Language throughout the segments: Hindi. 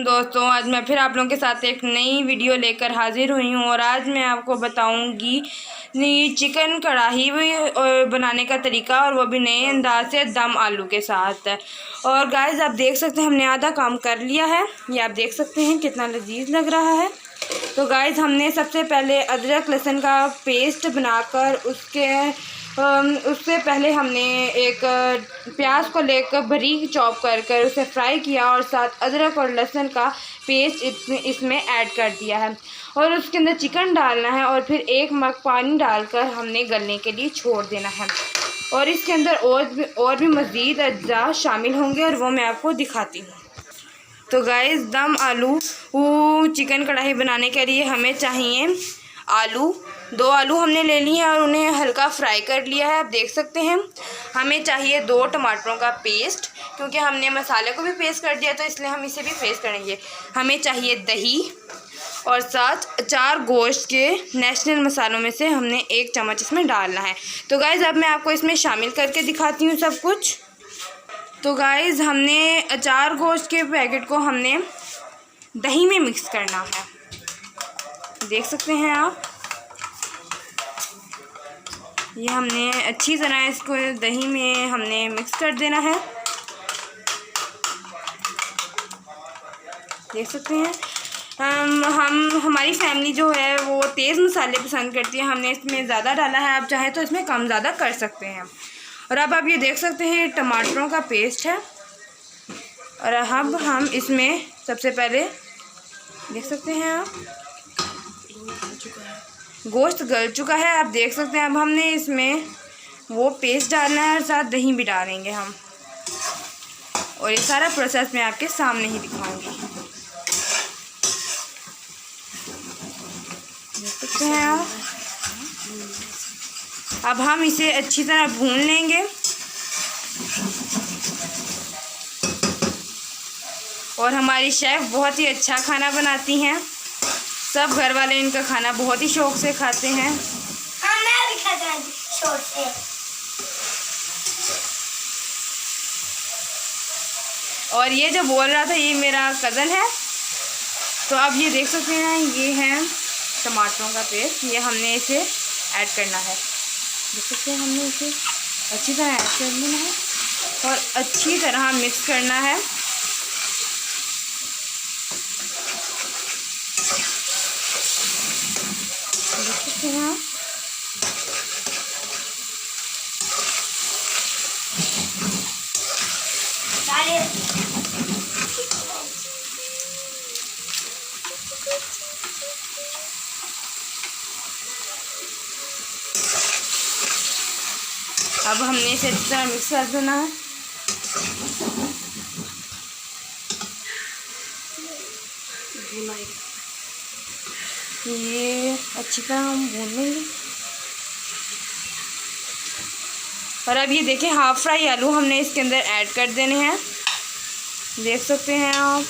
वालेकुम दोस्तों, आज मैं फिर आप लोगों के साथ एक नई वीडियो लेकर हाजिर हुई हूँ और आज मैं आपको बताऊंगी चिकन कढ़ाई बनाने का तरीका, और वो भी नए अंदाज से दम आलू के साथ। और गाइस आप देख सकते हैं हमने आधा काम कर लिया है, ये आप देख सकते हैं कितना लजीज लग रहा है। तो गाइस हमने सबसे पहले अदरक लहसुन का पेस्ट बनाकर उससे पहले हमने एक प्याज को लेकर बारीक चॉप कर उसे फ्राई किया और साथ अदरक और लहसुन का पेस्ट इसमें ऐड कर दिया है और उसके अंदर चिकन डालना है और फिर 1 मग पानी डालकर हमने गलने के लिए छोड़ देना है। और इसके अंदर और भी मज़ीद अज्जा शामिल होंगे और वो मैं आपको दिखाती हूँ। तो गाइस दम आलू चिकन कढ़ाई बनाने के लिए हमें चाहिए आलू। 2 आलू हमने ले लिए हैं और उन्हें हल्का फ्राई कर लिया है, आप देख सकते हैं। हमें चाहिए 2 टमाटरों का पेस्ट, क्योंकि हमने मसाले को भी पेस्ट कर दिया तो इसलिए हम इसे भी पेस्ट करेंगे। हमें चाहिए दही और साथ 4 गोश्त के नेशनल मसालों में से हमने 1 चम्मच इसमें डालना है। तो गाइस अब मैं आपको इसमें शामिल करके दिखाती हूँ सब कुछ। तो गाइस हमने 4 गोश्त के पैकेट को हमने दही में मिक्स करना है, देख सकते हैं आप। ये हमने अच्छी तरह इसको दही में हमने मिक्स कर देना है, देख सकते हैं। हमारी फैमिली जो है वो तेज़ मसाले पसंद करती है, हमने इसमें ज़्यादा डाला है, आप चाहे तो इसमें कम ज़्यादा कर सकते हैं। और अब आप ये देख सकते हैं टमाटरों का पेस्ट है। और अब हम इसमें सबसे पहले देख सकते हैं आप गोश्त गल चुका है, आप देख सकते हैं। अब हमने इसमें वो पेस्ट डालना है और साथ दही भी डालेंगे हम, और ये सारा प्रोसेस मैं आपके सामने ही दिखाऊंगी, देख सकते हैं आप। अब हम इसे अच्छी तरह भून लेंगे और हमारी शेफ़ बहुत ही अच्छा खाना बनाती हैं, सब घर वाले इनका खाना बहुत ही शौक़ से खाते हैं। हाँ, मैं भी खाता हूँ शौक़ से। और ये जो बोल रहा था ये मेरा कज़न है। तो अब ये देख सकते हैं ये है टमाटरों का पेस्ट, ये हमने इसे ऐड करना है, देख सकते हैं। हमने इसे अच्छी तरह ऐड कर लेना है और अच्छी तरह मिक्स करना है। देख सकते हैं अब हमने इसे अच्छी तरह मिक्स कर देना है। ये अच्छी तरह हम भून लेंगे। और अब ये देखें हाफ फ्राई आलू हमने इसके अंदर ऐड कर देने हैं, देख सकते हैं आप।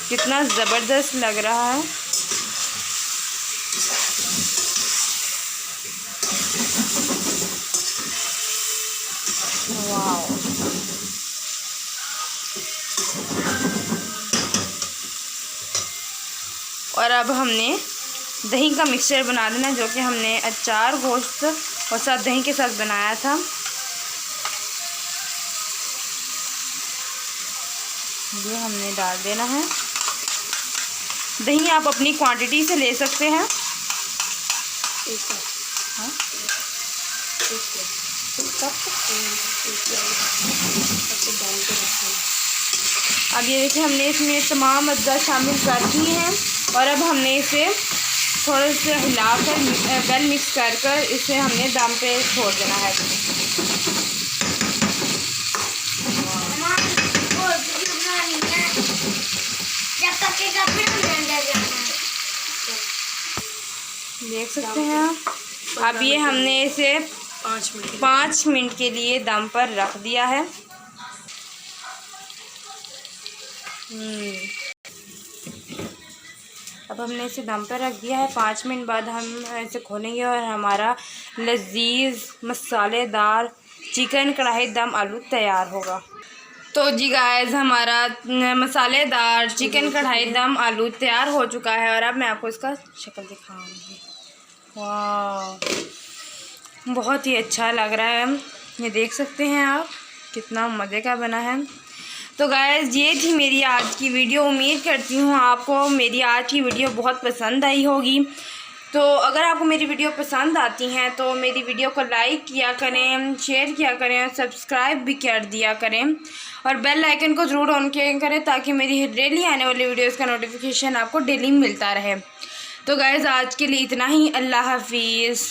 कितना ज़बरदस्त लग रहा है। वाओ, और अब हमने दही का मिक्सचर बना लेना, जो कि हमने 4 गोश्त और साथ दही के साथ बनाया था। ये हमने डाल देना है। दही आप अपनी क्वांटिटी से ले सकते हैं। हाँ? अब ये देखिए हमने इसमें तमाम अज्जा शामिल कर दिए हैं और अब हमने इसे थोड़े से हिलाकर वेल मिक्स कर इसे हमने दम पे छोड़ देना है। देख सकते हैं आप। अब ये हमने इसे 5 मिनट के लिए दम पर रख दिया है। अब हमने इसे दम पर रख दिया है। 5 मिनट बाद हम इसे खोलेंगे और हमारा लजीज मसालेदार चिकन कढ़ाई दम आलू तैयार होगा। तो जी गाइस हमारा मसालेदार चिकन कढ़ाई दम आलू तैयार हो चुका है और अब मैं आपको इसका शक्ल दिखाऊंगी। वाह, बहुत ही अच्छा लग रहा है। ये देख सकते हैं आप कितना मज़े का बना है। तो गाइस ये थी मेरी आज की वीडियो। उम्मीद करती हूँ आपको मेरी आज की वीडियो बहुत पसंद आई होगी। तो अगर आपको मेरी वीडियो पसंद आती हैं तो मेरी वीडियो को लाइक किया करें, शेयर किया करें और सब्सक्राइब भी कर दिया करें और बेल आइकन को ज़रूर ऑन किया करें ताकि मेरी डेली आने वाली वीडियोस का नोटिफिकेशन आपको डेली मिलता रहे। तो गाइस आज के लिए इतना ही। अल्लाह हाफिज़।